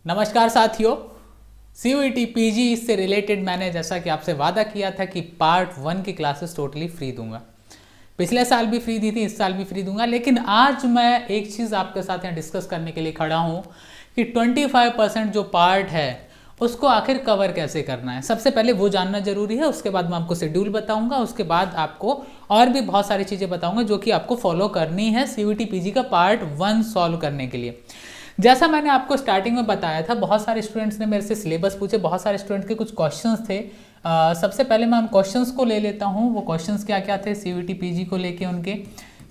नमस्कार साथियों, CUET PG से रिलेटेड मैंने जैसा कि आपसे वादा किया था कि पार्ट 1 की क्लासेस टोटली फ्री दूंगा। पिछले साल भी फ्री दी थी, इस साल भी फ्री दूंगा, लेकिन आज मैं एक चीज़ आपके साथ यहाँ डिस्कस करने के लिए खड़ा हूँ कि 25% जो पार्ट है उसको आखिर कवर कैसे करना है। सबसे पहले वो जानना जरूरी है, उसके बाद मैं आपको शेड्यूल बताऊंगा, उसके बाद आपको और भी बहुत सारी चीज़ें बताऊंगा जो कि आपको फॉलो करनी है CUET PG का पार्ट 1 सॉल्व करने के लिए। जैसा मैंने आपको स्टार्टिंग में बताया था, बहुत सारे स्टूडेंट्स ने मेरे से सिलेबस पूछे, बहुत सारे स्टूडेंट के कुछ क्वेश्चंस थे। सबसे पहले मैं उन क्वेश्चंस को ले लेता हूँ। वो क्वेश्चंस क्या क्या थे CUET PG को लेके उनके।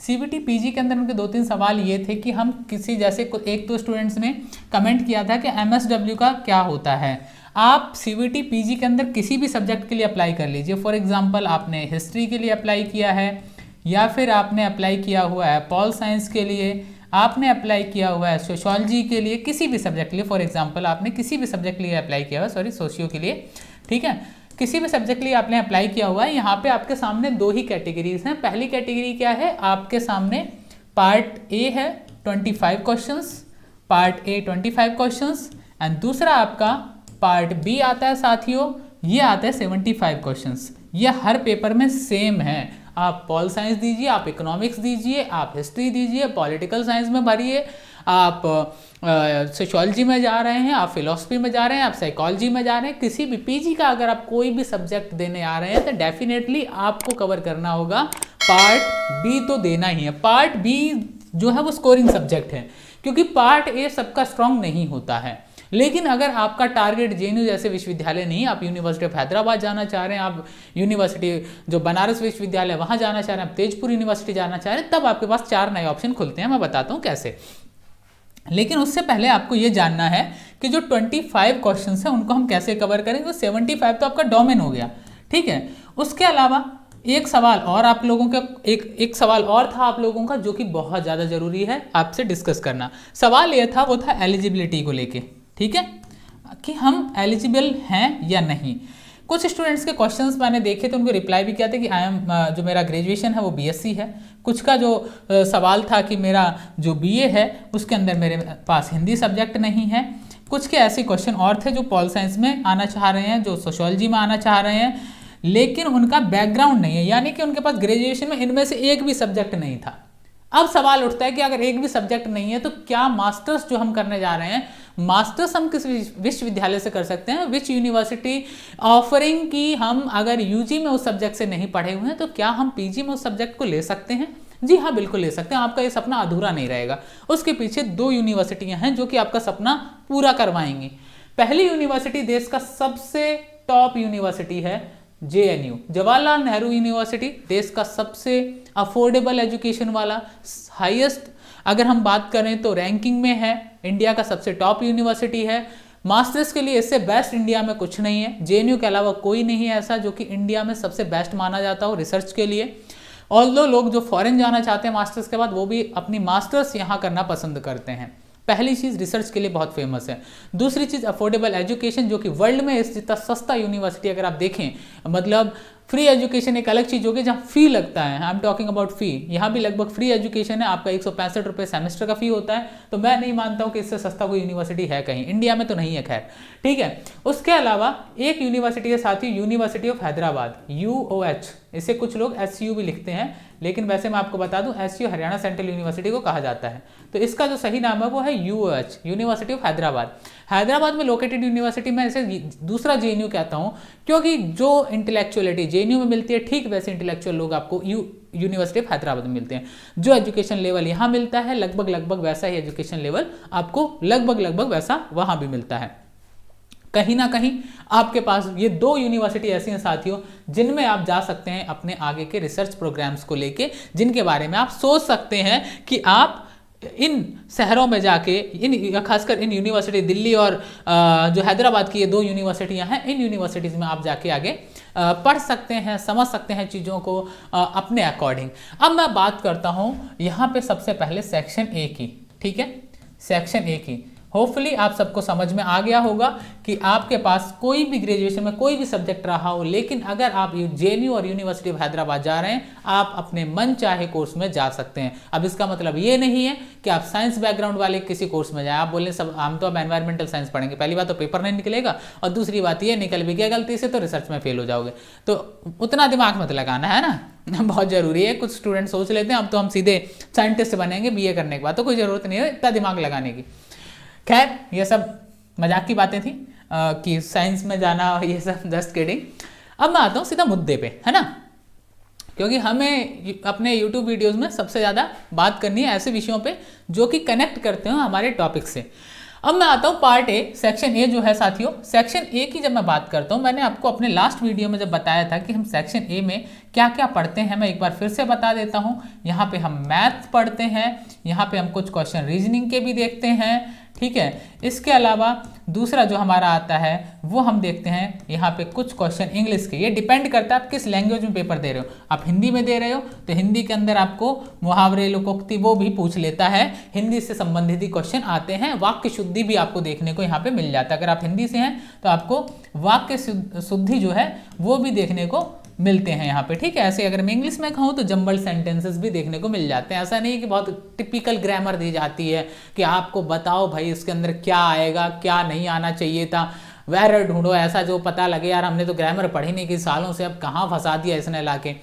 CUET PG के अंदर उनके 2-3 सवाल ये थे कि हम किसी जैसे एक दो स्टूडेंट्स ने कमेंट किया था कि MSW का क्या होता है। आप CUET PG के अंदर किसी भी सब्जेक्ट के लिए अप्लाई कर लीजिए। फॉर एग्जाम्पल आपने हिस्ट्री के लिए अप्लाई किया है, या फिर आपने अप्लाई किया हुआ है पॉल साइंस के लिए, आपने अप्लाई किया हुआ है सोशियोलॉजी के लिए, किसी भी सब्जेक्ट के लिए। फॉर एग्जांपल आपने किसी भी सब्जेक्ट के लिए अप्लाई किया हुआ है, सॉरी सोशियो के लिए, ठीक है, किसी भी सब्जेक्ट के लिए आपने अप्लाई किया हुआ है। यहाँ पे आपके सामने दो ही कैटेगरीज हैं। पहली कैटेगरी क्या है, आपके सामने पार्ट ए है 25 questions, part A 25 questions, and दूसरा आपका पार्ट बी आता है साथियों, ये आता है 75 क्वेश्चंस। ये हर पेपर में सेम है। आप पॉल साइंस दीजिए, आप इकोनॉमिक्स दीजिए, आप हिस्ट्री दीजिए, पॉलिटिकल साइंस में भरिए, आप सोशियोलॉजी में जा रहे हैं, आप फिलोसफी में जा रहे हैं, आप साइकोलॉजी में जा रहे हैं, किसी भी पीजी का अगर आप कोई भी सब्जेक्ट देने आ रहे हैं तो डेफिनेटली आपको कवर करना होगा पार्ट बी, तो देना ही है। पार्ट बी जो है वो स्कोरिंग सब्जेक्ट है, क्योंकि पार्ट ए सबका स्ट्रांग नहीं होता है। लेकिन अगर आपका टारगेट JNU जैसे विश्वविद्यालय नहीं, आप यूनिवर्सिटी ऑफ हैदराबाद जाना चाह रहे हैं, आप यूनिवर्सिटी जो बनारस विश्वविद्यालय वहाँ जाना चाह रहे हैं, आप तेजपुर यूनिवर्सिटी जाना चाह रहे हैं, तब आपके पास 4 नए ऑप्शन खुलते हैं। मैं बताता हूँ कैसे। लेकिन उससे पहले आपको ये जानना है कि जो 25 क्वेश्चन हैं उनको हम कैसे कवर करेंगे। 75 तो आपका डोमेन हो गया, ठीक है। उसके अलावा एक सवाल और आप लोगों का एक सवाल और था आप लोगों का, जो कि बहुत ज़्यादा जरूरी है आपसे डिस्कस करना। सवाल ये था, वो था एलिजिबिलिटी को लेके, ठीक है, कि हम एलिजिबल हैं या नहीं। कुछ स्टूडेंट्स के क्वेश्चंस मैंने देखे तो उनको रिप्लाई भी किया था कि जो मेरा ग्रेजुएशन है वो BSc है। कुछ का जो सवाल था कि मेरा जो BA है उसके अंदर मेरे पास हिंदी सब्जेक्ट नहीं है। कुछ के ऐसे क्वेश्चन और थे जो पॉल साइंस में आना चाह रहे हैं, जो सोशियोलॉजी में आना चाह रहे हैं, लेकिन उनका बैकग्राउंड नहीं है, यानी कि उनके पास ग्रेजुएशन में इनमें से एक भी सब्जेक्ट नहीं था। अब सवाल उठता है कि अगर एक भी सब्जेक्ट नहीं है तो क्या मास्टर्स जो हम करने जा रहे हैं, मास्टर्स हम किस विश्वविद्यालय से कर सकते हैं, विच यूनिवर्सिटी ऑफरिंग, की हम अगर UG में उस सब्जेक्ट से नहीं पढ़े हुए हैं तो क्या हम PG में उस सब्जेक्ट को ले सकते हैं? जी हाँ, बिल्कुल ले सकते हैं। आपका ये सपना अधूरा नहीं रहेगा। उसके पीछे 2 यूनिवर्सिटियां हैं जो कि आपका सपना पूरा करवाएंगी। पहली यूनिवर्सिटी देश का सबसे टॉप यूनिवर्सिटी है JNU, जवाहरलाल नेहरू यूनिवर्सिटी, देश का सबसे अफोर्डेबल एजुकेशन वाला, हाईएस्ट अगर हम बात करें तो रैंकिंग में है, इंडिया का सबसे टॉप यूनिवर्सिटी है। मास्टर्स के लिए इससे बेस्ट इंडिया में कुछ नहीं है। JNU के अलावा कोई नहीं है ऐसा जो कि इंडिया में सबसे बेस्ट माना जाता हो रिसर्च के लिए। ऑल्दो लोग जो फॉरेन जाना चाहते हैं मास्टर्स के बाद, वो भी अपनी मास्टर्स यहाँ करना पसंद करते हैं। पहली चीज़ रिसर्च के लिए बहुत फेमस है। दूसरी चीज़ अफोर्डेबल एजुकेशन, जो कि वर्ल्ड में इतना सस्ता यूनिवर्सिटी अगर आप देखें, मतलब फ्री एजुकेशन एक अलग चीज़ होगी जहाँ फी लगता है। आई एम टॉकिंग अबाउट फी। यहाँ भी लगभग फ्री एजुकेशन है, आपका 165 रुपये सेमेस्टर का फी होता है। तो मैं नहीं मानता हूँ कि इससे सस्ता कोई यूनिवर्सिटी है कहीं, इंडिया में तो नहीं है, खैर, ठीक है। उसके अलावा एक यूनिवर्सिटी के साथ ही यूनिवर्सिटी ऑफ हैदराबाद, UOH, इसे कुछ लोग SU भी लिखते हैं, लेकिन वैसे मैं आपको बता दूं SU हरियाणा सेंट्रल यूनिवर्सिटी को कहा जाता है। तो इसका जो सही नाम है वो है UOH, university of Hyderabad. Hyderabad में लोकेटेड यूनिवर्सिटी में इसे दूसरा JNU कहता हूं, क्योंकि जो इंटेलेक्चुअलिटी JNU में मिलती है, ठीक वैसे इंटेलेक्चुअल लोग आपको यूनिवर्सिटी ऑफ हैदराबाद में मिलते हैं। जो एजुकेशन लेवल यहाँ मिलता है, लगभग वैसा ही एजुकेशन लेवल आपको लगभग वैसा वहाँ भी मिलता है। कहीं ना कहीं आपके पास ये 2 यूनिवर्सिटी ऐसी हैं साथियों, जिनमें आप जा सकते हैं अपने आगे के रिसर्च प्रोग्राम्स को लेके, जिनके बारे में आप सोच सकते हैं कि आप इन शहरों में जाके, इन खासकर इन यूनिवर्सिटी दिल्ली और जो हैदराबाद की ये 2 यूनिवर्सिटियां हैं, इन यूनिवर्सिटीज़ में आप जाके आगे पढ़ सकते हैं, समझ सकते हैं चीज़ों को अपने अकॉर्डिंग। अब मैं बात करता हूँ यहाँ पे सबसे पहले सेक्शन A की, ठीक है, सेक्शन A की। होपफुली आप सबको समझ में आ गया होगा कि आपके पास कोई भी ग्रेजुएशन में कोई भी सब्जेक्ट रहा हो, लेकिन अगर आप जेएनयू और यूनिवर्सिटी ऑफ हैदराबाद जा रहे हैं, आप अपने मन चाहे कोर्स में जा सकते हैं। अब इसका मतलब ये नहीं है कि आप साइंस बैकग्राउंड वाले किसी कोर्स में जाए। आप बोले सब हम तो अब एनवायरमेंटल साइंस पढ़ेंगे, पहली बात तो पेपर नहीं निकलेगा, और दूसरी बात ये निकल भी गया गलती से तो रिसर्च में फेल हो जाओगे। तो उतना दिमाग मत लगाना, है ना, बहुत जरूरी है। कुछ स्टूडेंट सोच लेते हैं अब तो हम सीधे साइंटिस्ट बनेंगे बीए करने के बाद, तो कोई ज़रूरत नहीं है इतना दिमाग लगाने की। खैर ये सब मजाक की बातें थी कि साइंस में जाना और ये सब, जस्ट किडिंग। अब मैं आता हूँ सीधा मुद्दे पे, है ना, क्योंकि हमें अपने यूट्यूब वीडियोस में सबसे ज़्यादा बात करनी है ऐसे विषयों पे जो कि कनेक्ट करते हो हमारे टॉपिक से। अब मैं आता हूँ पार्ट ए, सेक्शन ए जो है साथियों। सेक्शन ए की जब मैं बात करता हूँ, मैंने आपको अपने लास्ट वीडियो में जब बताया था कि हम सेक्शन ए में क्या क्या पढ़ते हैं, मैं एक बार फिर से बता देता हूँ। यहाँ पे हम मैथ पढ़ते हैं, यहाँ पे हम कुछ क्वेश्चन रीजनिंग के भी देखते हैं, ठीक है। इसके अलावा दूसरा जो हमारा आता है वो हम देखते हैं यहाँ पे कुछ क्वेश्चन इंग्लिश के। ये डिपेंड करता है आप किस लैंग्वेज में पेपर दे रहे हो। आप हिंदी में दे रहे हो तो हिंदी के अंदर आपको मुहावरे, लोकोक्ति वो भी पूछ लेता है, हिंदी से संबंधित ही क्वेश्चन आते हैं। वाक्य शुद्धि भी आपको देखने को यहाँ पे मिल जाता है। अगर आप हिंदी से हैं तो आपको वाक्य शुद्धि जो है वो भी देखने को मिलते हैं यहाँ पे, ठीक है। ऐसे अगर मैं इंग्लिश में कहूँ तो जंबल सेंटेंसेस भी देखने को मिल जाते हैं। ऐसा नहीं है कि बहुत टिपिकल ग्रामर दी जाती है कि आपको बताओ भाई इसके अंदर क्या आएगा, क्या नहीं आना चाहिए था, वेर ढूंढो ऐसा जो पता लगे यार हमने तो ग्रामर पढ़ी नहीं कि सालों से, अब कहाँ फंसा दिया इसने लाके।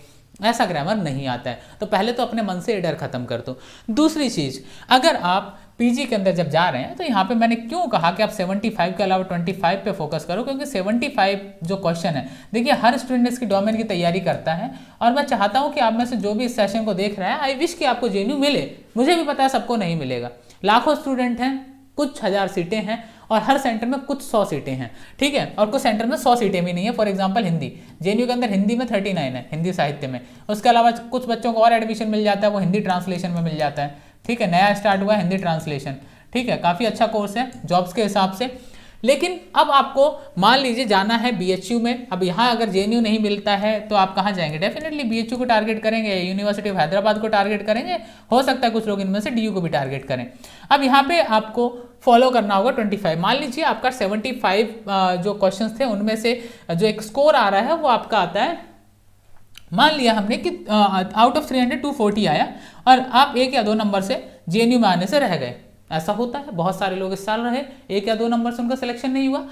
ऐसा ग्रामर नहीं आता है। तो पहले तो अपने मन से ये डर खत्म कर दो। दूसरी चीज़, अगर आप पीजी के अंदर जब जा रहे हैं तो यहाँ पे मैंने क्यों कहा कि आप 75 के अलावा 25 पे फोकस करो, क्योंकि 75 जो क्वेश्चन है, देखिए हर स्टूडेंट इसकी डोमेन की तैयारी करता है और मैं चाहता हूँ कि आप में से जो भी इस सेशन को देख रहा है, आई विश कि आपको जेएनयू मिले। मुझे भी पता है सबको नहीं मिलेगा, लाखों स्टूडेंट हैं, कुछ हज़ार सीटें हैं और हर सेंटर में कुछ 100 सीटें हैं, ठीक है। और कुछ सेंटर में 100 सीटें भी नहीं है। फॉर एग्जांपल हिंदी, जेएनयू के अंदर हिंदी में 39 है, हिंदी साहित्य में। उसके अलावा कुछ बच्चों को और एडमिशन मिल जाता है, वो हिंदी ट्रांसलेशन में मिल जाता है, ठीक है। नया स्टार्ट हुआ हिंदी ट्रांसलेशन, ठीक है, काफ़ी अच्छा कोर्स है जॉब्स के हिसाब से। लेकिन अब आपको मान लीजिए जाना है बीएचयू में। अब यहाँ अगर जेएनयू नहीं मिलता है तो आप कहाँ जाएंगे? डेफिनेटली बीएचयू को टारगेट करेंगे, यूनिवर्सिटी ऑफ हैदराबाद को टारगेट करेंगे, हो सकता है कुछ लोग इनमें से डीयू को भी टारगेट करें। अब यहाँ पे आपको फॉलो करना होगा 25। मान लीजिए आपका 75 जो क्वेश्चन थे उनमें से जो एक स्कोर आ रहा है वो आपका आता है, मान लिया हमने कि आउट ऑफ 300 240 आया और आप 1 या 2 नंबर से जेएनयू में आने से रह गए। ऐसा होता है, बहुत सारे लोग इस साल रहे, 1 या 2 नंबर से उनका सिलेक्शन नहीं हुआ।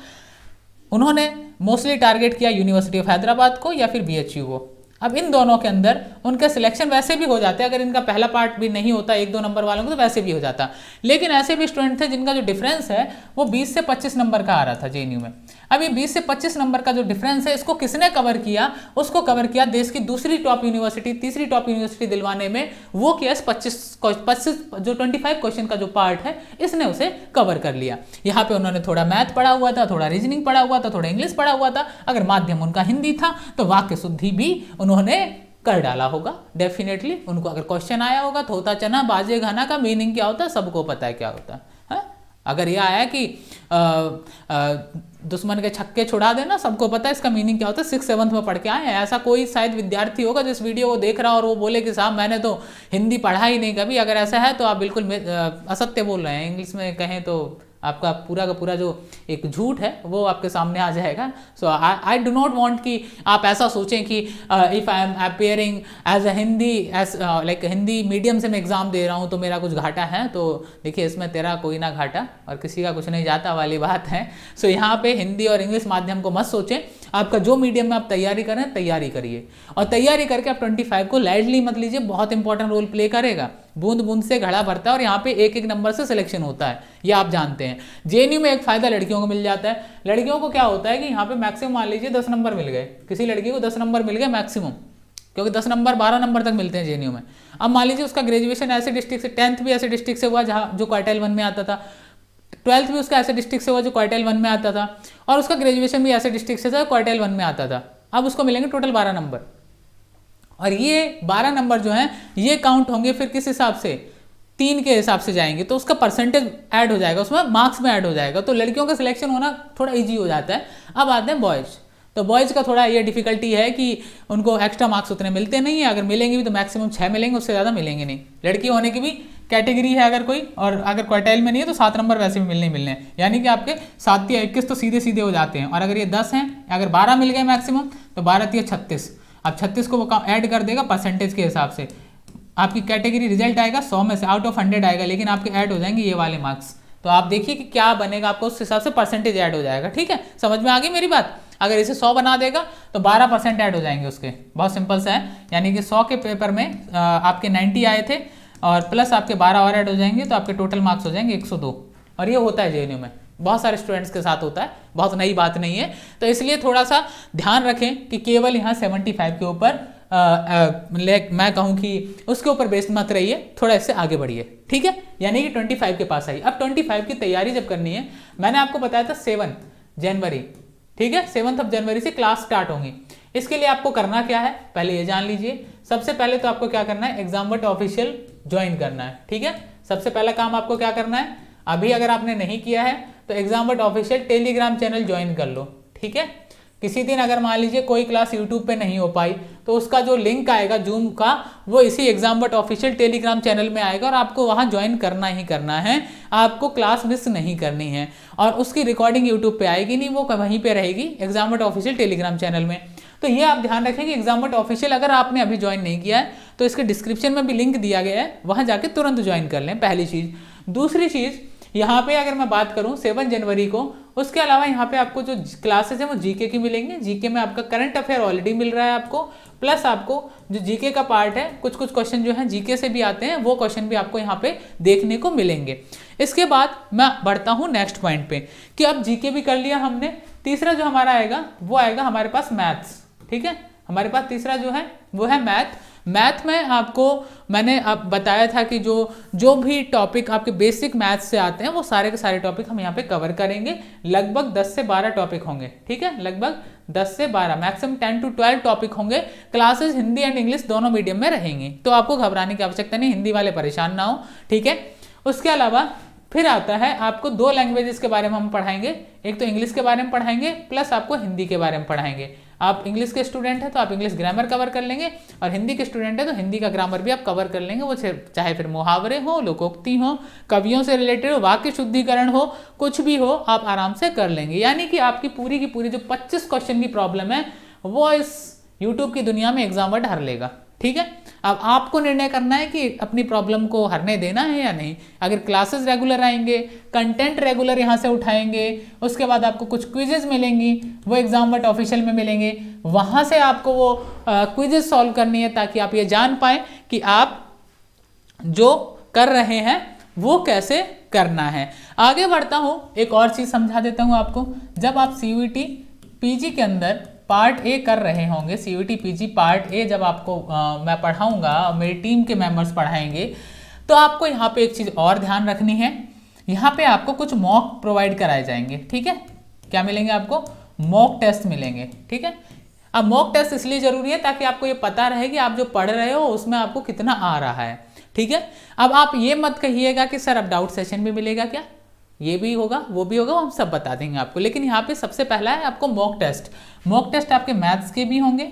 उन्होंने मोस्टली टारगेट किया यूनिवर्सिटी ऑफ हैदराबाद को या फिर बीएचयू को। अब इन दोनों के अंदर उनका सिलेक्शन वैसे भी हो जाता है, अगर इनका पहला पार्ट भी नहीं होता 1-2 नंबर वालों को तो वैसे भी हो जाता। लेकिन ऐसे भी स्टूडेंट थे जिनका जो डिफरेंस है वो 20 से 25 नंबर का आ रहा था जेएनयू में। अब ये 20 से 25 नंबर का जो डिफरेंस है इसको किसने कवर किया? उसको कवर किया देश की दूसरी टॉप यूनिवर्सिटी, तीसरी टॉप यूनिवर्सिटी दिलवाने में। वो किया 25 जो 25 क्वेश्चन का जो पार्ट है इसने उसे कवर कर लिया। यहाँ पे उन्होंने थोड़ा मैथ पढ़ा हुआ था, थोड़ा रीजनिंग पढ़ा हुआ था, थोड़ा इंग्लिश पढ़ा हुआ था। अगर माध्यम उनका हिंदी था तो वाक्य शुद्धि भी उन्होंने कर डाला होगा। डेफिनेटली उनको अगर क्वेश्चन आया होगा थोता चना बाजे घाना का मीनिंग क्या होता है सबको पता है क्या होता है। अगर ये आया कि दुश्मन के छक्के छुड़ा देना, सबको पता है इसका मीनिंग क्या होता है, 6th-7th में पढ़ के आए हैं। ऐसा कोई शायद विद्यार्थी होगा जो इस वीडियो को देख रहा और वो बोले कि साहब मैंने तो हिंदी पढ़ा ही नहीं कभी। अगर ऐसा है तो आप बिल्कुल असत्य बोल रहे हैं। इंग्लिश में कहें तो आपका पूरा का पूरा जो एक झूठ है वो आपके सामने आ जाएगा। So I do not want कि आप ऐसा सोचें कि if I am appearing as a Hindi as like Hindi medium से मैं एग्ज़ाम दे रहा हूँ तो मेरा कुछ घाटा है। तो देखिए इसमें तेरा कोई ना घाटा और किसी का कुछ नहीं जाता वाली बात है। सो यहाँ पे हिंदी और इंग्लिश माध्यम को मत सोचें। आपका जो मीडियम में आप तैयारी करें तैयारी करिए और तैयारी करके आप 25 को लाइटली मत लीजिए, बहुत इंपॉर्टेंट रोल प्ले करेगा। बूंद बूंद से घड़ा भरता है और यहाँ पे 1-1 नंबर से सिलेक्शन होता है, ये आप जानते हैं। जेएनयू में एक फायदा लड़कियों को मिल जाता है। लड़कियों को क्या होता है कि यहाँ पे मैक्सिमम मान लीजिए 10 नंबर मिल गए, किसी लड़की को 10 नंबर मिल गए मैक्सिमम, क्योंकि 10 नंबर 12 नंबर तक मिलते हैं जेएनयू में। अब मान लीजिए उसका ग्रेजुएशन ऐसे डिस्ट्रिक्ट से, 10th भी ऐसे डिस्ट्रिक्ट से हुआ जहाँ जो क्वार्टाइल 1 में आता था, 12th भी उसका ऐसे डिस्ट्रिक्ट से हुआ जो क्वार्टाइल 1 में आता था, और उसका ग्रेजुएशन भी ऐसे डिस्ट्रिक्ट से था क्वार्टाइल 1 में आता था। अब उसको मिलेंगे टोटल 12 नंबर और ये 12 नंबर जो हैं ये काउंट होंगे फिर किस हिसाब से, 3 के हिसाब से जाएंगे तो उसका परसेंटेज ऐड हो जाएगा, उसमें मार्क्स में ऐड हो जाएगा। तो लड़कियों का सिलेक्शन होना थोड़ा ईजी हो जाता है। अब आते हैं बॉयज़। तो बॉयज़ का थोड़ा ये डिफिकल्टी है कि उनको एक्स्ट्रा मार्क्स उतने मिलते नहीं है, अगर मिलेंगे भी तो मैक्सिमम 6 मिलेंगे, उससे ज़्यादा मिलेंगे नहीं। लड़की होने की भी कैटेगरी है अगर कोई, और अगर क्वार्टाइल में नहीं है तो 7 नंबर वैसे भी मिलने ही मिलने हैं, यानी कि आपके 7 या 21 तो सीधे सीधे हो जाते हैं। और अगर ये 10 हैं, अगर 12 मिल गए मैक्सिमम, तो 12 या 36, अब 36 को वो ऐड कर देगा परसेंटेज के हिसाब से, आपकी कैटेगरी रिजल्ट आएगा 100 में से आउट ऑफ 100 आएगा, लेकिन आपके ऐड हो जाएंगे ये वाले मार्क्स। तो आप देखिए कि क्या बनेगा, आपको उस हिसाब से परसेंटेज ऐड हो जाएगा। ठीक है, समझ में आ गई मेरी बात। अगर इसे 100 बना देगा तो 12% ऐड हो जाएंगे उसके, बहुत सिंपल सा है। यानी कि 100 के पेपर में आपके 90 आए थे और प्लस आपके 12 और ऐड हो जाएंगे, तो आपके टोटल मार्क्स हो जाएंगे 102। और ये होता है जेएनयू में, बहुत सारे स्टूडेंट्स के साथ होता है, बहुत नई बात नहीं है। तो इसलिए थोड़ा सा ध्यान रखें कि केवल यहाँ 75 के ऊपर मैं कहूँ कि उसके ऊपर बेस्ड मत रहिए, थोड़ा इससे आगे बढ़िए। ठीक है, यानी कि 25 के पास आई। अब 25 की तैयारी जब करनी है, मैंने आपको बताया था 7 जनवरी, ठीक है, 7 जनवरी से क्लास स्टार्ट होंगी। इसके लिए आपको करना क्या है, पहले ये जान लीजिए। सबसे पहले तो आपको क्या करना है, एग्जामबट ऑफिशियल ज्वाइन करना है। ठीक है, सबसे पहला काम आपको क्या करना है, अभी अगर आपने नहीं किया है तो एग्जामबट ऑफिशियल टेलीग्राम चैनल ज्वाइन कर लो। ठीक है, किसी दिन अगर मान लीजिए कोई क्लास यूट्यूब पे नहीं हो पाई तो उसका जो लिंक आएगा जूम का, वो इसी एग्जामबट ऑफिशियल टेलीग्राम चैनल में आएगा और आपको वहां ज्वाइन करना ही करना है। आपको क्लास मिस नहीं करनी है और उसकी रिकॉर्डिंग यूट्यूब पे आएगी नहीं, वो वहीं पे रहेगी एग्जामबट ऑफिशियल टेलीग्राम चैनल में। तो ये आप ध्यान रखें कि एग्जामबट ऑफिशियल अगर आपने अभी ज्वाइन नहीं किया है तो इसके डिस्क्रिप्शन में भी लिंक दिया गया है, वहां जाके तुरंत ज्वाइन कर लें, पहली चीज। दूसरी चीज, यहाँ पे अगर मैं बात करूँ 7 जनवरी को, उसके अलावा यहाँ पे आपको जो क्लासेस हैं वो जीके की मिलेंगे। जीके में आपका करंट अफेयर ऑलरेडी मिल रहा है आपको, प्लस आपको जो जीके का पार्ट है, कुछ कुछ क्वेश्चन जो हैं जीके से भी आते हैं, वो क्वेश्चन भी आपको यहाँ पे देखने को मिलेंगे। इसके बाद मैं बढ़ता हूँ नेक्स्ट पॉइंट पे कि अब जीके भी कर लिया हमने। तीसरा जो हमारा आएगा वो आएगा हमारे पास मैथ्स। ठीक है, हमारे पास तीसरा जो है वो है मैथ। मैथ में आपको मैंने अब बताया था कि जो भी टॉपिक आपके बेसिक मैथ्स से आते हैं वो सारे के सारे टॉपिक हम यहाँ पे कवर करेंगे। लगभग 10 से 12 टॉपिक होंगे। ठीक है, लगभग 10 से 12, मैक्सिमम 10 to 12 टॉपिक होंगे। क्लासेस हिंदी एंड इंग्लिश दोनों मीडियम में रहेंगी, तो आपको घबराने की आवश्यकता नहीं, हिंदी वाले परेशान ना हो। ठीक है, उसके अलावा फिर आता है आपको 2 लैंग्वेजेस के बारे में हम पढ़ाएंगे, एक तो इंग्लिश के बारे में पढ़ाएंगे प्लस आपको हिंदी के बारे में पढ़ाएंगे। आप इंग्लिश के स्टूडेंट हैं तो आप इंग्लिश ग्रामर कवर कर लेंगे, और हिंदी के स्टूडेंट हैं तो हिंदी का ग्रामर भी आप कवर कर लेंगे। वो चाहे फिर मुहावरे हो, लोकोक्ति हो, कवियों से रिलेटेड हो, वाक्य शुद्धिकरण हो, कुछ भी हो, आप आराम से कर लेंगे। यानी कि आपकी पूरी की पूरी जो 25 क्वेश्चन की प्रॉब्लम है वो इस यूट्यूब की दुनिया में एग्जामर हर लेगा। ठीक है, अब आपको निर्णय करना है कि अपनी प्रॉब्लम को हरने देना है या नहीं। अगर क्लासेस रेगुलर आएंगे, कंटेंट रेगुलर यहाँ से उठाएंगे, उसके बाद आपको कुछ क्विजेज मिलेंगी, वो एग्जामबट ऑफिशियल में मिलेंगे, वहाँ से आपको वो क्विजेज सॉल्व करनी है ताकि आप ये जान पाएँ कि आप जो कर रहे हैं वो कैसे करना है। आगे बढ़ता हूँ, एक और चीज़ समझा देता हूँ आपको। जब आप CUET PG के अंदर पार्ट ए कर रहे होंगे, CUET PG पार्ट ए जब आपको मैं पढ़ाऊंगा, मेरी टीम के मेंबर्स पढ़ाएंगे, तो आपको यहाँ पे एक चीज़ और ध्यान रखनी है। यहाँ पे आपको कुछ मॉक प्रोवाइड कराए जाएंगे। ठीक है, क्या मिलेंगे आपको, मॉक टेस्ट मिलेंगे। ठीक है, अब मॉक टेस्ट इसलिए जरूरी है ताकि आपको ये पता रहे कि आप जो पढ़ रहे हो उसमें आपको कितना आ रहा है। ठीक है, अब आप ये मत कहिएगा कि सर अब डाउट सेशन भी मिलेगा क्या, ये भी होगा वो भी होगा, हम सब बता देंगे आपको। लेकिन यहाँ पे सबसे पहला है आपको मॉक टेस्ट। मॉक टेस्ट आपके मैथ्स के भी होंगे,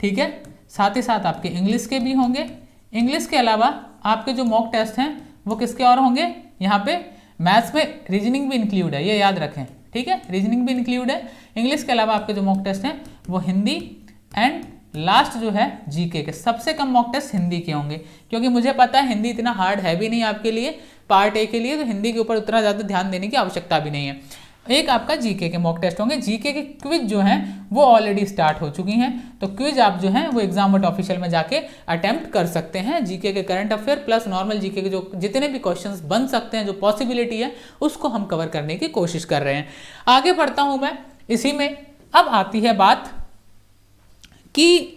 ठीक है, साथ ही साथ आपके इंग्लिश के भी होंगे। इंग्लिश के अलावा आपके जो मॉक टेस्ट हैं वो किसके और होंगे, यहाँ पे मैथ्स में रीजनिंग भी इंक्लूड है, ये याद रखें। ठीक है, रीजनिंग भी इंक्लूड है। इंग्लिश के अलावा आपके जो मॉक टेस्ट हैं वो हिंदी एंड लास्ट जो है जीके के। सबसे कम मॉक टेस्ट हिंदी के होंगे, क्योंकि मुझे पता है हिंदी इतना हार्ड है भी नहीं आपके लिए, पार्ट ए के लिए, तो हिंदी के ऊपर उतना ज़्यादा ध्यान देने की आवश्यकता भी नहीं है। एक आपका जीके के मॉक टेस्ट होंगे। जीके के क्विज जो हैं वो ऑलरेडी स्टार्ट हो चुकी हैं, तो क्विज आप जो हैं वो एग्जामबट ऑफिशियल में जाके अटेम्प्ट कर सकते हैं। जीके के current affair plus normal GK के जो जितने भी क्वेश्चंस बन सकते हैं, जो पॉसिबिलिटी है उसको हम कवर करने की कोशिश कर रहे हैं। आगे बढ़ता हूँ मैं इसी में। अब आती है बात कि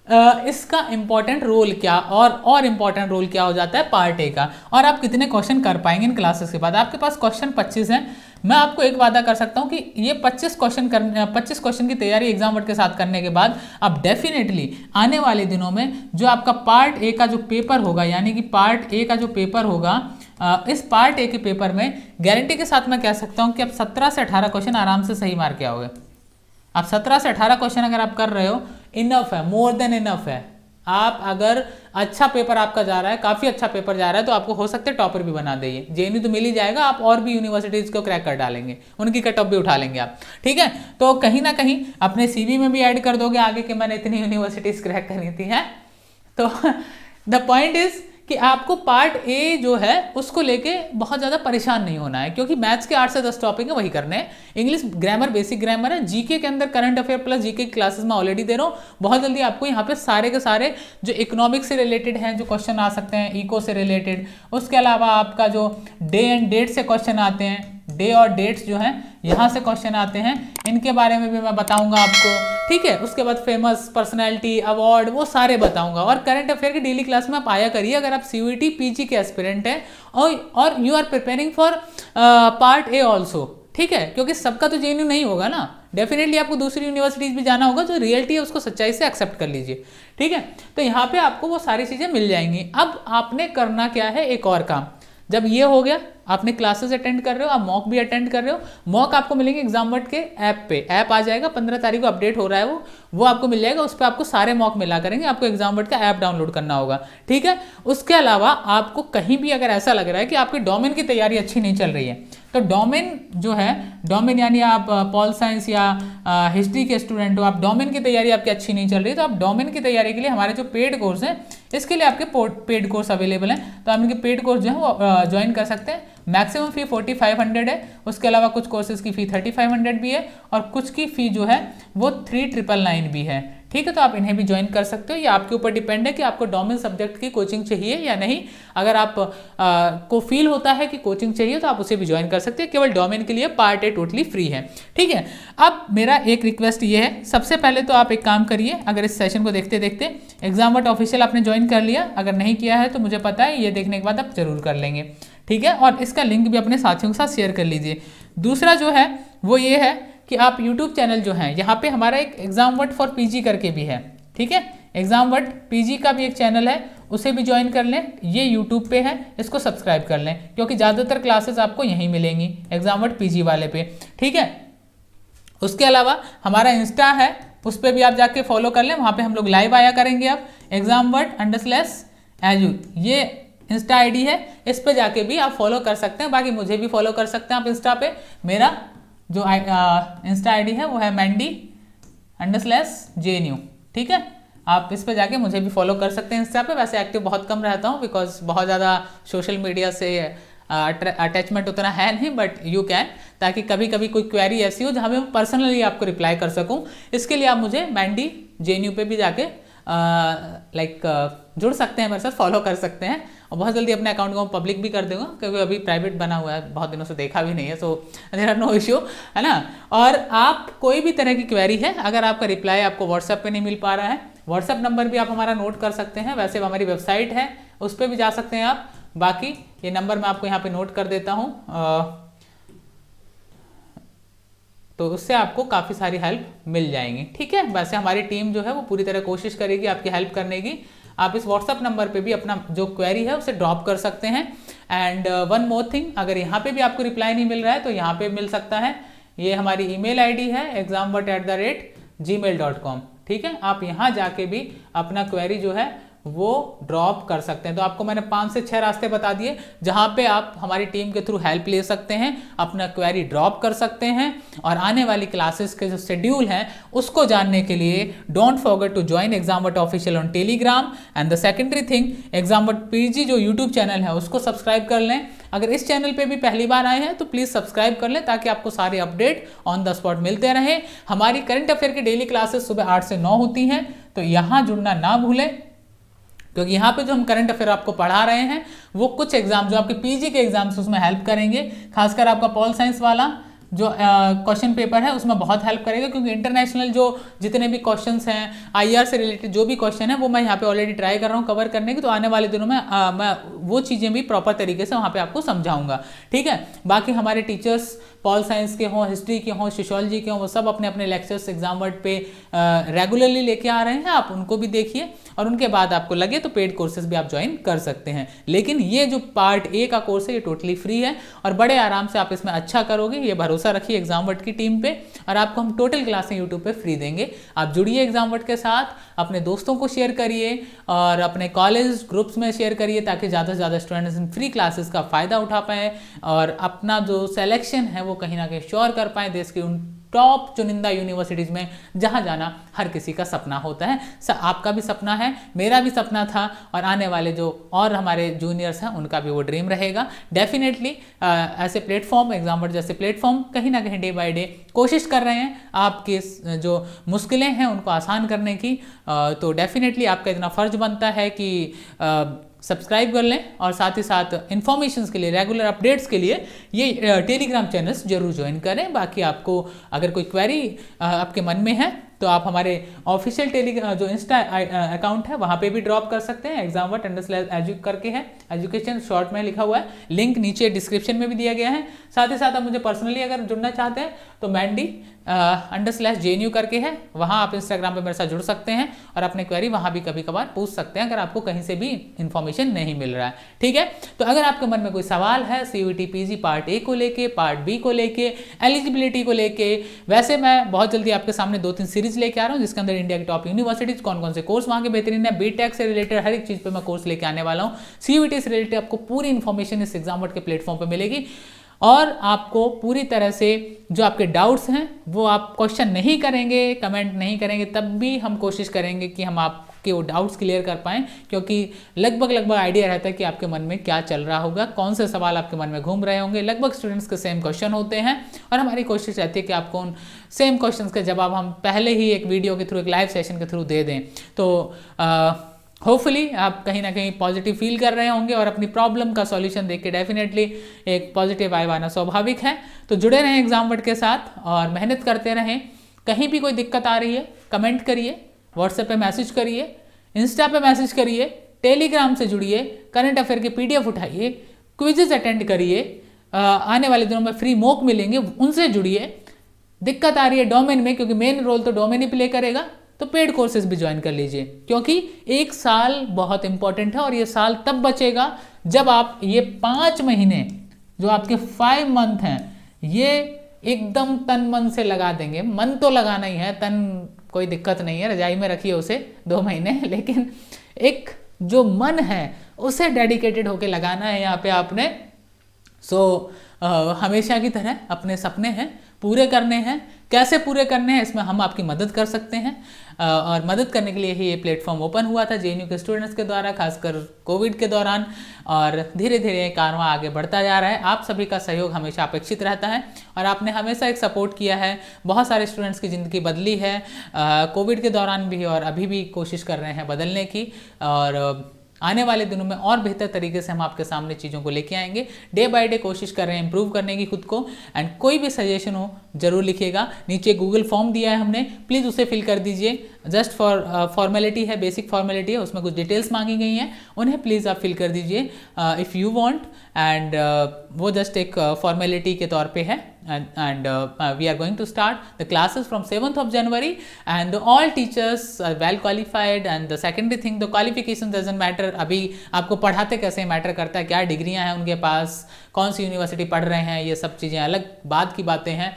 इसका इम्पॉर्टेंट रोल क्या और इम्पॉर्टेंट रोल क्या हो जाता है पार्ट ए का, और आप कितने क्वेश्चन कर पाएंगे इन क्लासेस के बाद। आपके पास क्वेश्चन 25 हैं। मैं आपको एक वादा कर सकता हूं कि ये 25 क्वेश्चन की तैयारी एग्जामबट के साथ करने के बाद आप डेफिनेटली आने वाले दिनों में जो आपका पार्ट ए का जो पेपर होगा, यानी कि पार्ट ए का जो पेपर होगा, इस पार्ट ए के पेपर में गारंटी के साथ मैं कह सकता हूँ कि आप 17 से 18 क्वेश्चन आराम से सही मार के आओगे। आप 17 से 18 क्वेश्चन अगर आप कर रहे हो, इनफ है, मोर देन इनफ है। आप अगर अच्छा पेपर आपका जा रहा है, काफ़ी अच्छा पेपर जा रहा है, तो आपको हो सकता है टॉपर भी बना दें। जेएनयू तो मिल ही जाएगा, आप और भी यूनिवर्सिटीज़ को क्रैक कर डालेंगे, उनकी कट ऑफ भी उठा लेंगे आप, ठीक है। तो कहीं ना कहीं अपने सीवी में भी ऐड कर दोगे आगे कि मैंने इतनी यूनिवर्सिटीज़ क्रैक करी थी, हैं। तो द पॉइंट इज़ कि आपको पार्ट ए जो है उसको लेके बहुत ज़्यादा परेशान नहीं होना है, क्योंकि मैथ्स के 8 से 10 टॉपिक है, वही करने हैं। इंग्लिश ग्रामर, बेसिक ग्रामर है। जीके के अंदर करंट अफेयर प्लस जीके की क्लासेस मैं ऑलरेडी दे रहा हूँ। बहुत जल्दी आपको यहाँ पे सारे के सारे जो इकोनॉमिक्स से रिलेटेड हैं जो क्वेश्चन आ सकते हैं, इको से रिलेटेड, उसके अलावा आपका जो डे एंड डेट से क्वेश्चन आते हैं, डे और डेट्स जो हैं यहाँ से क्वेश्चन आते हैं, इनके बारे में भी मैं बताऊंगा आपको, ठीक है। उसके बाद फेमस पर्सनैलिटी, अवार्ड, वो सारे बताऊंगा। और करंट अफेयर की डेली क्लास में आप आया करिए अगर आप सीयूईटी पीजी के एस्पिरेंट हैं और you are preparing for part A also, ठीक है। क्योंकि सबका तो जेएनयू नहीं होगा ना, डेफिनेटली आपको दूसरी यूनिवर्सिटीज़ भी जाना होगा। जो रियलिटी है उसको सच्चाई से एक्सेप्ट कर लीजिए, ठीक है। तो यहाँ पे आपको वो सारी चीज़ें मिल जाएंगी। अब आपने करना क्या है, एक और काम। जब ये हो गया, आपने क्लासेस अटेंड कर रहे हो, आप मॉक भी अटेंड कर रहे हो। मॉक आपको मिलेंगे एग्जामवर्ट के ऐप पे, ऐप आ जाएगा 15 तारीख को अपडेट हो रहा है वो आपको मिल जाएगा। उस पर आपको सारे मॉक मिला करेंगे, आपको एग्जामवर्ट का ऐप डाउनलोड करना होगा, ठीक है। उसके अलावा आपको कहीं भी अगर ऐसा लग रहा है कि आपकी डोमेन की तैयारी अच्छी नहीं चल रही है, तो डोमेन जो है, डोमेन यानी आप पॉल साइंस या हिस्ट्री के स्टूडेंट हो, आप डोमेन की तैयारी आपकी अच्छी नहीं चल रही, तो आप डोमेन की तैयारी के लिए हमारे जो पेड कोर्स हैं, इसके लिए आपके पेड कोर्स अवेलेबल हैं। तो आप इनके पेड कोर्स जो है वो ज्वाइन कर सकते हैं। मैक्सिमम फी 4500 है। उसके अलावा कुछ कोर्सेज की फ़ी 3500 भी है और कुछ की फ़ी जो है वो 3999 भी है, ठीक है। तो आप इन्हें भी ज्वाइन कर सकते हो। ये आपके ऊपर डिपेंड है कि आपको डोमेन सब्जेक्ट की कोचिंग चाहिए या नहीं। अगर आप को फील होता है कि कोचिंग चाहिए तो आप उसे भी ज्वाइन कर सकते हैं। केवल डोमेन के लिए पार्ट ए टोटली फ्री है, ठीक है। अब मेरा एक रिक्वेस्ट ये है, सबसे पहले तो आप एक काम करिए, अगर इस सेशन को देखते देखते एग्जामवर्ट ऑफिशियल आपने ज्वाइन कर लिया, अगर नहीं किया है तो मुझे पता है ये देखने के बाद आप जरूर कर लेंगे, ठीक है। और इसका लिंक भी अपने साथियों के साथ शेयर कर लीजिए। दूसरा जो है वो ये है कि आप यूट्यूब चैनल जो है, यहाँ पे हमारा एक एग्जामवर्ट फॉर पीजी करके भी है, ठीक है। एग्जामवर्ट पीजी का भी एक चैनल है, उसे भी ज्वाइन कर लें। ये यूट्यूब पे है, इसको सब्सक्राइब कर लें, क्योंकि ज़्यादातर क्लासेस आपको यहीं मिलेंगी एग्जामवर्ट पीजी वाले पे, ठीक है। उसके अलावा हमारा इंस्टा है, उस पर भी आप जाके फॉलो कर लें, वहाँ पे हम लोग लाइव आया करेंगे। आप examword_edu ये इंस्टा आईडी है, इस पे जाके भी आप फॉलो कर सकते हैं। बाकी मुझे भी फॉलो कर सकते हैं आप इंस्टा पे। मेरा जो इंस्टा आईडी है वो है mandy_jnu, ठीक है। आप इस पे जाके मुझे भी फॉलो कर सकते हैं इंस्टा पे। वैसे एक्टिव बहुत कम रहता हूँ, बिकॉज बहुत ज़्यादा सोशल मीडिया से अटैचमेंट उतना है नहीं, बट यू कैन, ताकि कभी कभी कोई क्वेरी ऐसी हो जहाँ मैं पर्सनली आपको रिप्लाई कर सकूँ। इसके लिए आप मुझे mandy_jnu पे भी जाके जुड़ सकते हैं, मेरे साथ फॉलो कर सकते हैं। और बहुत जल्दी अपने अकाउंट को पब्लिक भी कर दूंगा, क्योंकि अभी प्राइवेट बना हुआ है, बहुत दिनों से देखा भी नहीं है, so there are no issue, है ना। और आप कोई भी तरह की क्वेरी है, अगर आपका रिप्लाई आपको व्हाट्सएप पे नहीं मिल पा रहा है, व्हाट्सएप नंबर भी आप हमारा नोट कर सकते हैं। वैसे हमारी वेबसाइट है, उस पर भी जा सकते हैं आप। बाकी ये नंबर मैं आपको यहाँ पे नोट कर देता हूँ, तो उससे आपको काफ़ी सारी हेल्प मिल जाएंगी, ठीक है। वैसे हमारी टीम जो है वो पूरी तरह कोशिश करेगी आपकी हेल्प करने की। आप इस व्हाट्सअप नंबर पे भी अपना जो क्वेरी है उसे ड्रॉप कर सकते हैं। एंड वन मोर थिंग, अगर यहाँ पे भी आपको रिप्लाई नहीं मिल रहा है तो यहाँ पे मिल सकता है। ये हमारी ईमेल आईडी है examword@gmail.com, ठीक है। आप यहाँ जाके भी अपना क्वेरी जो है वो ड्रॉप कर सकते हैं। तो आपको मैंने 5 से 6 रास्ते बता दिए जहां पे आप हमारी टीम के थ्रू हेल्प ले सकते हैं, अपना क्वेरी ड्रॉप कर सकते हैं। और आने वाली क्लासेस के जो शेड्यूल हैं उसको जानने के लिए don't forget to join Examvert official on Telegram. And the secondary thing, Examvert PG जो यूट्यूब चैनल है उसको सब्सक्राइब कर लें। अगर इस चैनल पे भी पहली बार आए हैं तो प्लीज़ सब्सक्राइब कर लें, ताकि आपको सारे अपडेट ऑन द स्पॉट मिलते रहें। हमारी करंट अफेयर की डेली क्लासेस सुबह 8 से 9 होती हैं, तो यहाँ जुड़ना ना भूलें, क्योंकि यहाँ पे जो हम करंट अफेयर आपको पढ़ा रहे हैं वो कुछ एग्जाम जो आपके पीजी के एग्जाम्स उसमें हेल्प करेंगे। खासकर आपका पॉल साइंस वाला जो क्वेश्चन पेपर है उसमें बहुत हेल्प करेगा, क्योंकि इंटरनेशनल जो जितने भी क्वेश्चंस हैं, आईआर से रिलेटेड जो भी क्वेश्चन है वो मैं यहाँ पे ऑलरेडी ट्राई कर रहा हूँ कवर करने की। तो आने वाले दिनों में मैं वो चीज़ें भी प्रॉपर तरीके से वहाँ पे आपको समझाऊंगा, ठीक है। बाकी हमारे टीचर्स पॉल साइंस के हों, हिस्ट्री के हों, सोशियोलॉजी के हों, वो सब अपने अपने लेक्चर्स एग्जामवर्ट पे रेगुलरली लेके आ रहे हैं। आप उनको भी देखिए और उनके बाद आपको लगे तो पेड कोर्सेज भी आप ज्वाइन कर सकते हैं। लेकिन ये जो पार्ट ए का कोर्स है ये टोटली फ्री है और बड़े आराम से आप इसमें अच्छा करोगे, ये भरोसा भरोसा रखिए एग्जामवर्ट की टीम पे, और आपको हम टोटल क्लासें यूट्यूब पे फ्री देंगे। आप जुड़िए एग्जामवर्ट के साथ, अपने दोस्तों को शेयर करिए और अपने कॉलेज ग्रुप्स में शेयर करिए, ताकि ज़्यादा से ज़्यादा स्टूडेंट्स इन फ्री क्लासेस का फ़ायदा उठा पाएँ और अपना जो सिलेक्शन है वो कहीं ना कहीं श्योर कर पाएँ देश की उन टॉप चुनिंदा यूनिवर्सिटीज़ में जहाँ जाना हर किसी का सपना होता है। आपका भी सपना है, मेरा भी सपना था, और आने वाले जो और हमारे जूनियर्स हैं उनका भी वो ड्रीम रहेगा। डेफिनेटली ऐसे प्लेटफॉर्म, एग्जामवर्ट जैसे प्लेटफॉर्म कहीं ना कहीं डे बाय डे कोशिश कर रहे हैं आपकी जो मुश्किलें हैं उनको आसान करने की। तो डेफिनेटली आपका इतना फ़र्ज बनता है कि सब्सक्राइब कर लें, और साथ ही साथ इन्फॉर्मेशंस के लिए, रेगुलर अपडेट्स के लिए ये टेलीग्राम चैनल्स जरूर ज्वाइन करें। बाकी आपको अगर कोई क्वेरी आपके मन में है तो आप हमारे ऑफिशियल टेलीग्राम जो इंस्टा अकाउंट है वहाँ पे भी ड्रॉप कर सकते हैं, examwat_edu करके है, एजुकेशन शॉर्ट में लिखा हुआ है, लिंक नीचे डिस्क्रिप्शन में भी दिया गया है। साथ ही साथ आप मुझे पर्सनली अगर जुड़ना चाहते हैं तो mandy_jnu करके है, वहाँ आप इंस्टाग्राम पे मेरे साथ जुड़ सकते हैं और अपने क्वेरी वहाँ भी कभी कभार पूछ सकते हैं अगर आपको कहीं से भी इन्फॉर्मेशन नहीं मिल रहा है। ठीक है, तो अगर आपके मन में कोई सवाल है CUET PG पार्ट ए को लेके, पार्ट बी को लेके, एलिजिबिलिटी को लेके, वैसे मैं बहुत जल्दी आपके सामने 2-3 सीरीज लेके आ रहा हूँ जिसके अंदर इंडिया की टॉप यूनिवर्सिटीज कौन कौन से कोर्स वहाँ के बेहतरीन है, बीटेक से रिलेटेड हर एक चीज़ पे मैं कोर्स लेके आने वाला हूँ। CUET से रिलेटेड आपको पूरी इन्फॉर्मेशन इस एग्जामवर्ट के प्लेटफॉर्म पे मिलेगी, और आपको पूरी तरह से जो आपके डाउट्स हैं वो आप क्वेश्चन नहीं करेंगे, कमेंट नहीं करेंगे, तब भी हम कोशिश करेंगे कि हम आपके वो डाउट्स क्लियर कर पाएँ, क्योंकि लगभग आइडिया रहता है कि आपके मन में क्या चल रहा होगा, कौन से सवाल आपके मन में घूम रहे होंगे। लगभग स्टूडेंट्स के सेम क्वेश्चन होते हैं और हमारी कोशिश रहती है कि आपको उन सेम क्वेश्चंस के जवाब हम पहले ही एक वीडियो के थ्रू, एक लाइव सेशन के थ्रू दे दें। तो होपफुली आप कहीं ना कहीं पॉजिटिव फील कर रहे होंगे और अपनी प्रॉब्लम का सॉल्यूशन देख के डेफिनेटली एक पॉजिटिव वाइब आना स्वाभाविक है। तो जुड़े रहें एग्जामवर्ट के साथ और मेहनत करते रहें। कहीं भी कोई दिक्कत आ रही है कमेंट करिए, व्हाट्सएप पे मैसेज करिए, इंस्टा पे मैसेज करिए, टेलीग्राम से जुड़िए, करंट अफेयर की PDF उठाइए, क्विजेज अटेंड करिए, आने वाले दिनों में फ्री मॉक मिलेंगे उनसे जुड़िए। दिक्कत आ रही है डोमेन में, क्योंकि मेन रोल तो डोमेन ही प्ले करेगा, तो पेड कोर्सेज भी ज्वाइन कर लीजिए, क्योंकि एक साल बहुत इंपॉर्टेंट है और ये साल तब बचेगा जब आप ये 5 महीने जो आपके 5 मंथ हैं ये एकदम तन मन से लगा देंगे। मन तो लगाना ही है, तन कोई दिक्कत नहीं है, रजाई में रखिए उसे 2 महीने, लेकिन एक जो मन है उसे डेडिकेटेड होके लगाना है यहाँ पे आपने। हमेशा की तरह अपने सपने हैं पूरे करने हैं। कैसे पूरे करने हैं इसमें हम आपकी मदद कर सकते हैं, और मदद करने के लिए ही ये प्लेटफॉर्म ओपन हुआ था JNU के स्टूडेंट्स के द्वारा, खासकर कोविड के दौरान, और धीरे धीरे कारवां आगे बढ़ता जा रहा है। आप सभी का सहयोग हमेशा अपेक्षित रहता है और आपने हमेशा एक सपोर्ट किया है। बहुत सारे स्टूडेंट्स की ज़िंदगी बदली है कोविड के दौरान भी, और अभी भी कोशिश कर रहे हैं बदलने की, और आने वाले दिनों में और बेहतर तरीके से हम आपके सामने चीज़ों को लेके आएंगे। डे बाय डे कोशिश कर रहे हैं इंप्रूव करने की खुद को। एंड कोई भी सजेशन हो जरूर लिखिएगा। नीचे गूगल फॉर्म दिया है हमने, प्लीज़ उसे फिल कर दीजिए। जस्ट फॉर्मेलिटी है, बेसिक फॉर्मेलिटी है, उसमें कुछ डिटेल्स मांगी गई हैं, उन्हें प्लीज़ आप फिल कर दीजिए इफ़ यू वांट। एंड वो जस्ट एक फॉर्मेलिटी के तौर पे है। and we are going to start the classes from 7th of January, and all teachers are well qualified, and the secondary thing, the qualification doesn't matter। अभी आपको पढ़ाते कैसे मैटर करता है, क्या डिग्रियां हैं उनके पास, कौन सी यूनिवर्सिटी पढ़ रहे हैं, ये सब चीज़ें अलग बात की बातें हैं।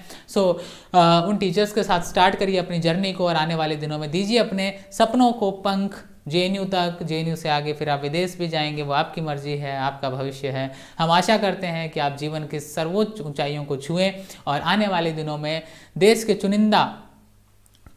उन टीचर्स के साथ स्टार्ट करिए अपनी जर्नी को, और आने वाले दिनों में दीजिए अपने सपनों को पंख। JNU तक, JNU से आगे फिर आप विदेश भी जाएंगे, वो आपकी मर्जी है, आपका भविष्य है। हम आशा करते हैं कि आप जीवन की सर्वोच्च ऊंचाइयों को छुएं और आने वाले दिनों में देश के चुनिंदा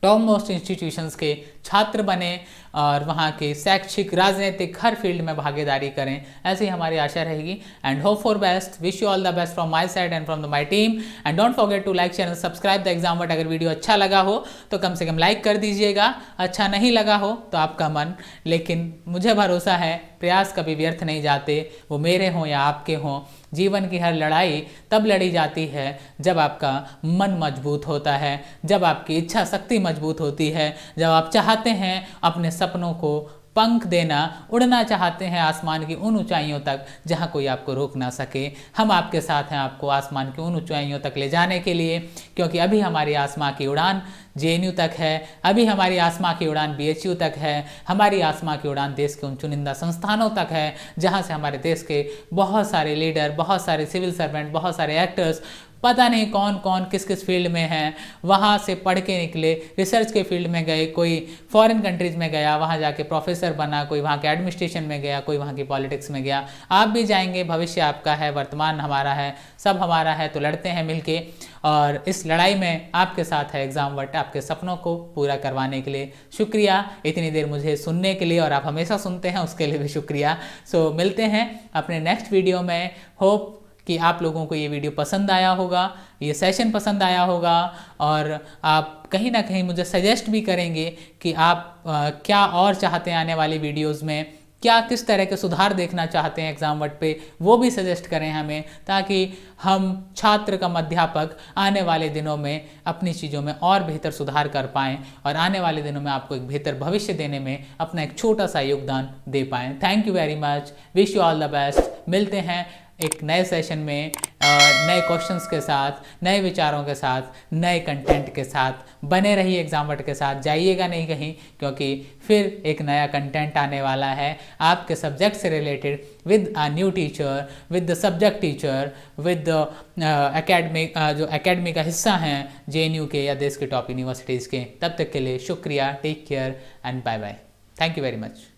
टॉप मोस्ट इंस्टीट्यूशंस के छात्र बने और वहाँ के शैक्षिक, राजनीतिक हर फील्ड में भागीदारी करें, ऐसी हमारी आशा रहेगी। And hope for best, wish you all the best from my side and from my team. And don't forget to like, share and subscribe the Examvert. अगर वीडियो अच्छा लगा हो तो कम से कम लाइक कर दीजिएगा, अच्छा नहीं लगा हो तो आपका मन, लेकिन मुझे भरोसा है प्रयास कभी व्यर्थ नहीं जाते, वो मेरे हों या आपके हों। जीवन की हर लड़ाई तब लड़ी जाती है जब आपका मन मजबूत होता है, जब आपकी इच्छा शक्ति मजबूत होती है, जब आप चाहते हैं अपने सपनों को पंख देना, उड़ना चाहते हैं आसमान की उन ऊंचाइयों तक जहां कोई आपको रोक ना सके। हम आपके साथ हैं आपको आसमान की उन ऊंचाइयों तक ले जाने के लिए, क्योंकि अभी हमारी आसमां की उड़ान JNU तक है, अभी हमारी आसमां की उड़ान BHU तक है, हमारी आसमां की उड़ान देश के उन चुनिंदा संस्थानों तक है जहां से हमारे देश के बहुत सारे लीडर, बहुत सारे सिविल सर्वेंट, बहुत सारे एक्टर्स पता नहीं कौन कौन किस किस फील्ड में है, वहाँ से पढ़ के निकले, रिसर्च के फील्ड में गए, कोई फॉरेन कंट्रीज़ में गया, वहाँ जाके प्रोफेसर बना, कोई वहाँ के एडमिनिस्ट्रेशन में गया, कोई वहाँ की पॉलिटिक्स में गया। आप भी जाएंगे, भविष्य आपका है, वर्तमान हमारा है, सब हमारा है, तो लड़ते हैं मिलके। और इस लड़ाई में आपके साथ है एग्जामवट, आपके सपनों को पूरा करवाने के लिए। शुक्रिया इतनी देर मुझे सुनने के लिए, और आप हमेशा सुनते हैं उसके लिए भी शुक्रिया। सो मिलते हैं अपने नेक्स्ट वीडियो में। होप कि आप लोगों को ये वीडियो पसंद आया होगा, ये सेशन पसंद आया होगा, और आप कहीं ना कहीं मुझे सजेस्ट भी करेंगे कि आप क्या और चाहते हैं आने वाली वीडियोस में, क्या किस तरह के सुधार देखना चाहते हैं एग्जामवट पे, वो भी सजेस्ट करें हमें, ताकि हम छात्र कम अध्यापक आने वाले दिनों में अपनी चीज़ों में और बेहतर सुधार कर पाएँ, और आने वाले दिनों में आपको एक बेहतर भविष्य देने में अपना एक छोटा सा योगदान दे पाएँ। Thank you very much, wish you all the best. मिलते हैं एक नए सेशन में नए क्वेश्चंस के साथ, नए विचारों के साथ, नए कंटेंट के साथ। बने रहिए एग्जामवट के साथ, जाइएगा नहीं कहीं, क्योंकि फिर एक नया कंटेंट आने वाला है आपके सब्जेक्ट से related, with a new teacher, with the subject teacher, with academic जो एकेडमी का हिस्सा हैं JNU के या देश के टॉप यूनिवर्सिटीज़ के। तब तक के लिए शुक्रिया, take care and bye bye. Thank you very much.